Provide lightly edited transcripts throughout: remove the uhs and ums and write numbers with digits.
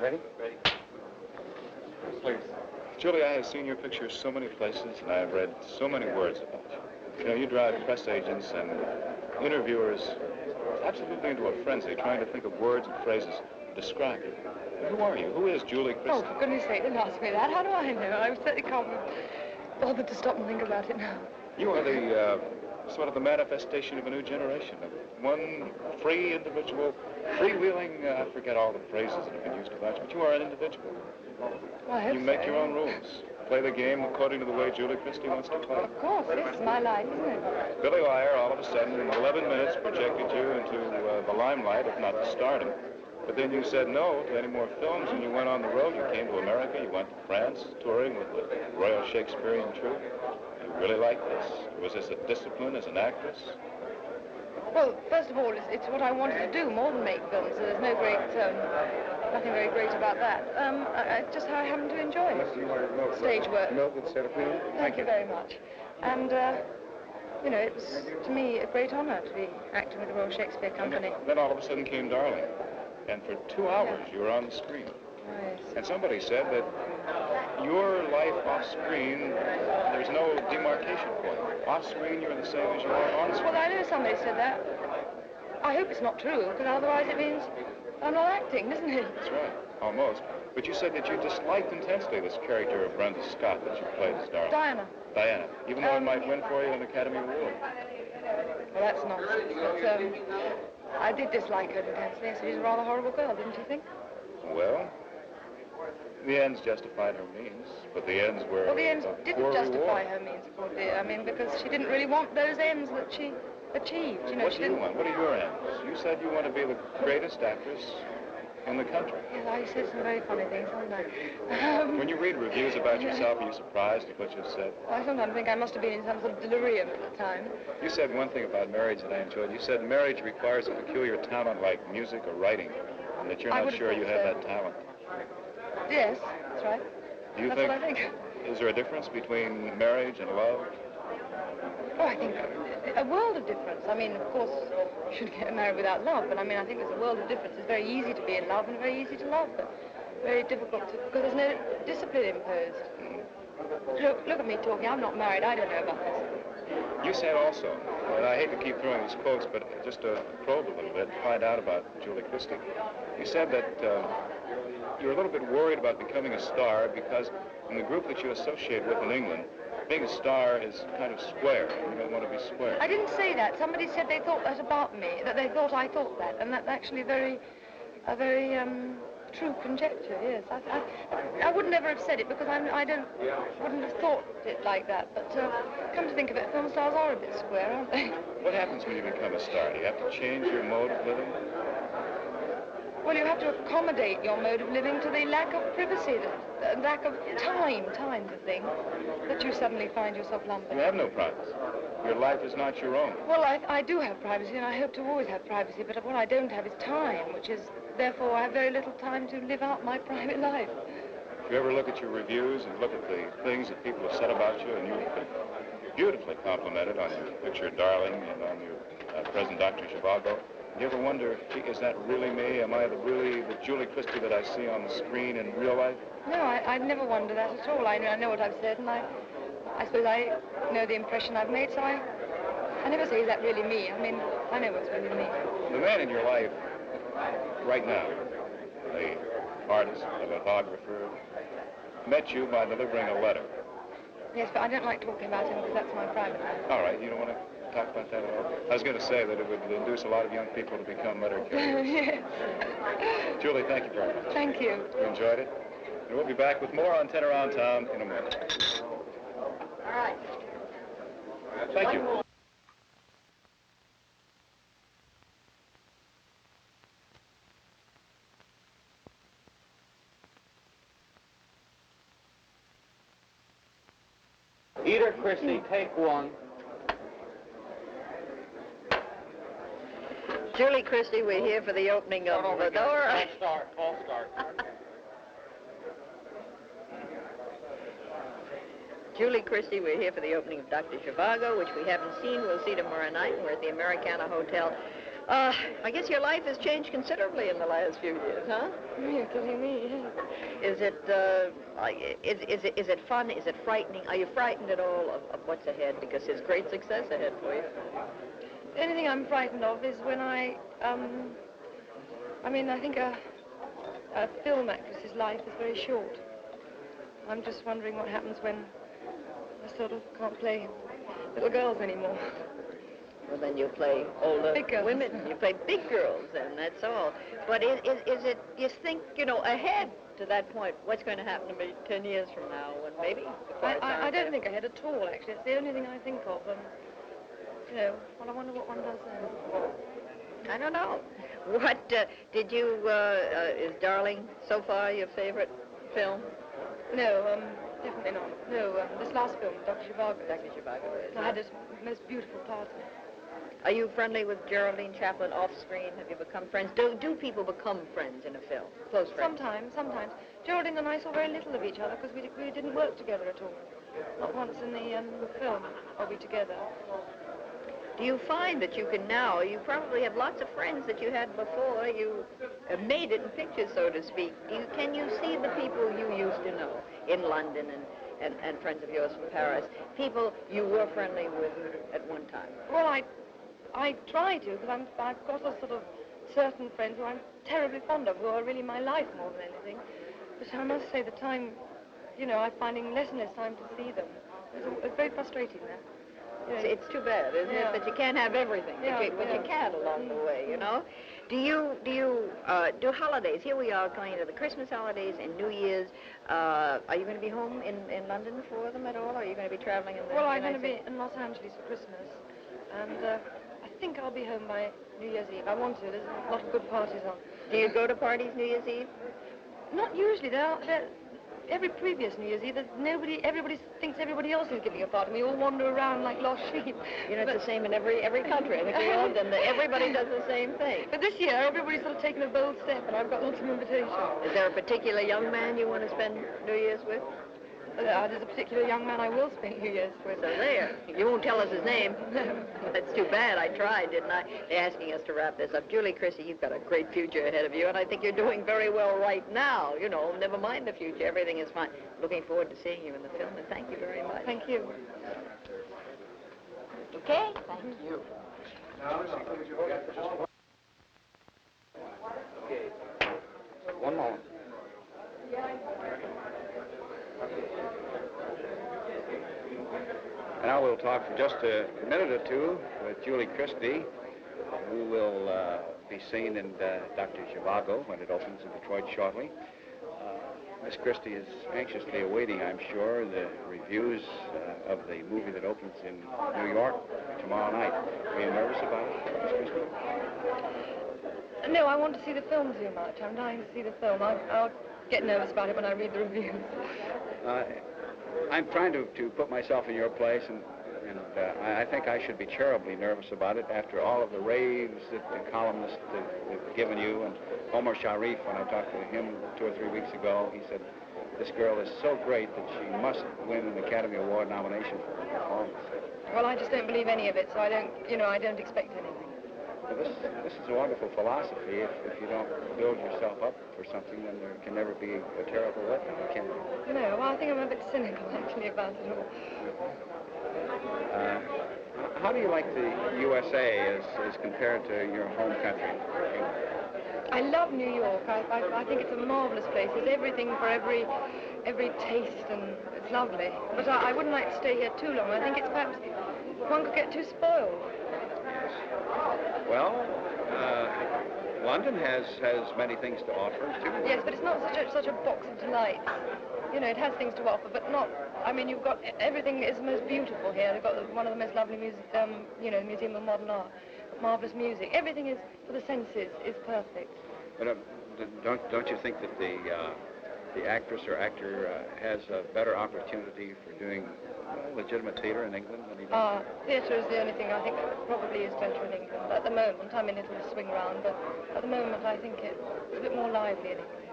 Ready? Ready. Please. Julie, I have seen your pictures so many places, and I have read so many words about you. You know, you drive press agents and interviewers absolutely into a frenzy, trying to think of words and phrases to describe you. Who are you? Who is Julie Christie? Oh, for goodness sake, don't ask me that. How do I know? I certainly can't be bothered to stop and think about it now. You are the, sort of the manifestation of a new generation. One free individual, freewheeling, I forget all the phrases that have been used about you, but you are an individual. Well, I hope you make your own rules. Play the game according to the way Julie Christie wants to play. Of course, it's my life, isn't it? Billy Wire, all of a sudden, in 11 minutes, projected you into the limelight, if not the stardom. But then you said no to any more films, and you went on the road. You came to America, you went to France, touring with the Royal Shakespearean Troupe. You really liked this. Was this a discipline as an actress? Well, first of all, it's what I wanted to do more than make films, so there's no great, nothing very great about that. Just how I happen to enjoy it. Stage work. Thank you very much. And, you know, it was, to me, a great honor to be acting with the Royal Shakespeare Company. Then all of a sudden came Darling. And for 2 hours, you were on the screen. Yes. And somebody said that your life off screen, there's no demarcation point. Off screen, you're the same as you are on screen. Well, I know somebody said that. I hope it's not true, because otherwise it means I'm not acting, isn't it? That's right, almost. But you said that you disliked intensely this character of Brenda Scott that you played as Darling. Diana, even though it might win for you an Academy Award. Well, that's nonsense, but I did dislike her intensely. She was a rather horrible girl, didn't you think? Well, the ends justified her means, but the ends were well, the ends didn't justify her means, poor dear. I mean, because she didn't really want those ends that she achieved. You know, what do you want? What are your ends? You said you want to be the greatest actress in the country. Yes, I said some very funny things, haven't I? When you read reviews about yourself, are you surprised at what you've said? I sometimes think I must have been in some sort of delirium at the time. You said one thing about marriage that I enjoyed. You said marriage requires a peculiar talent like music or writing, and that you're not sure you have that talent. Yes, that's right. Do you That's what I think. Is there a difference between marriage and love? Oh, I think a world of difference. I mean, of course, you shouldn't get married without love, but I mean, I think there's a world of difference. It's very easy to be in love and very easy to love, but very difficult to, because there's no discipline imposed. Look at me talking. I'm not married. I don't know about this. You said also, and I hate to keep throwing these quotes, but just to probe a little bit, find out about Julie Christie. You said that you're a little bit worried about becoming a star because in the group that you associate with in England, being a star is kind of square. You don't want to be square. I didn't say that. Somebody said they thought that about me, that they thought I thought that, and that's actually a very true conjecture, yes. I would never have said it because I wouldn't have thought it like that, but come to think of it, film stars are a bit square, aren't they? What happens when you become a star? Do you have to change your mode of living? Well, you have to accommodate your mode of living to the lack of privacy, the lack of time to think, that you suddenly find yourself lumped. You have no privacy. Your life is not your own. Well, I do have privacy, and I hope to always have privacy, but what I don't have is time, which is, therefore, I have very little time to live out my private life. If you ever look at your reviews and look at the things that people have said about you, and you've been beautifully complimented on your picture, Darling, and on your present Dr. Zhivago, do you ever wonder, gee, is that really me? Am I really the Julie Christie that I see on the screen in real life? No, I never wonder that at all. I know what I've said, and I suppose I know the impression I've made, so I never say, is that really me? I mean, I know what's really me. The man in your life right now, the artist, the lithographer, met you by delivering a letter. Yes, but I don't like talking about him because that's my private life. All right, you don't want to talk about that at all? I was going to say that it would induce a lot of young people to become letter carriers. Yes. Julie, thank you very much. Thank you. You enjoyed it? And we'll be back with more on 10 Around Town in a minute. All right. Thank you. Yuri Christie, take one. Julie Christie, we're here for the opening of the door. False start. Julie Christie, we're here for the opening of Dr. Zhivago, which we haven't seen. We'll see tomorrow night. We're at the Americana Hotel. I guess your life has changed considerably in the last few years, huh? You're kidding me. Is it fun? Is it frightening? Are you frightened at all of what's ahead? Because there's great success ahead for you. The only thing I'm frightened of is when I think a film actress's life is very short. I'm just wondering what happens when I sort of can't play little girls anymore. Well, then you play older Big girls. women. You play big girls, and that's all. But is it, you think, ahead to that point, what's going to happen to me 10 years from now, when maybe? I don't think ahead at all, actually. It's the only thing I think of. Well, I wonder what one does then. I don't know. What, did you, is Darling so far your favorite film? No, definitely not. No, this last film, Dr. Zhivago. Dr. Zhivago is. I had this most beautiful part in it. Are you friendly with Geraldine Chaplin off screen? Have you become friends? Do people become friends in a film? Close friends? Sometimes. Geraldine and I saw very little of each other because we didn't work together at all. Not once in the film are we together. Do you find that you can now, you probably have lots of friends that you had before, you made it in pictures, so to speak. Can you see the people you used to know in London and friends of yours from Paris, people you were friendly with at one time? Well, I try to, because I've got a sort of certain friends who I'm terribly fond of, who are really my life more than anything. But I must say the time, I'm finding less and less time to see them. It's very frustrating that. It's too bad, isn't it? That you can't have everything, but you can along the way, Do you do holidays? Here we are going into the Christmas holidays and New Year's. Are you going to be home in London for them at all, or are you going to be traveling in the Well, I'm going to be in Los Angeles for Christmas, and I think I'll be home by New Year's Eve. I want to. There's a lot of good parties on. Do you go to parties New Year's Eve? Not usually. Every previous New Year's Eve, everybody thinks everybody else is giving a party. We all wander around like lost sheep. It's the same in every country. I think we all done that. Everybody does the same thing. But this year, everybody's sort of taken a bold step, and I've got lots of invitations. Is there a particular young man you want to spend New Year's with? There's a particular young man I will spend New Year's with. So there. You won't tell us his name. That's too bad. I tried, didn't I? They're asking us to wrap this up. Julie Christie, you've got a great future ahead of you, and I think you're doing very well right now. Never mind the future. Everything is fine. Looking forward to seeing you in the film, and thank you very much. Thank you. Okay? Thank you. One moment. Now we'll talk for just a minute or two with Julie Christie, who will be seen in Dr. Zhivago when it opens in Detroit shortly. Miss Christie is anxiously awaiting, I'm sure, the reviews of the movie that opens in New York tomorrow night. Are you nervous about it, Miss Christie? No, I want to see the film too much. I'm dying to see the film. I'll get nervous about it when I read the reviews. I'm trying to put myself in your place, and I think I should be terribly nervous about it after all of the raves that the columnists have given you. And Omar Sharif, when I talked to him 2 or 3 weeks ago, he said, this girl is so great that she must win an Academy Award nomination for her performance. Well, I just don't believe any of it, so I don't expect anything. Well, this is a wonderful philosophy. If you don't build yourself up for something, then there can never be a terrible letdown, can there? No, well, I think I'm a bit cynical, actually, about it all. How do you like the USA as compared to your home country? I love New York. I think it's a marvelous place. There's everything for every taste, and it's lovely. But I wouldn't like to stay here too long. I think it's perhaps one could get too spoiled. Well, London has many things to offer, too. Yes, but it's not such a box of delights. It has things to offer, but not... you've got... Everything is most beautiful here. You've got one of the most lovely music, Museum of Modern Art. Marvelous music. Everything is, for the senses, is perfect. But don't you think that the actress or actor has a better opportunity for doing legitimate theater in England than he does? Theatre is the only thing I think that probably is better in England. At the moment, it'll swing round, but at the moment I think it's a bit more lively in England.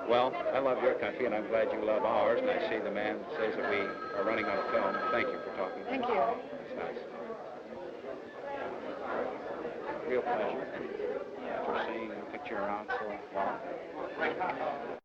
Well, I love your country, and I'm glad you love ours, and I see the man says that we are running out of film. Thank you for talking. Thank you. It's nice. real pleasure for seeing the picture around so long.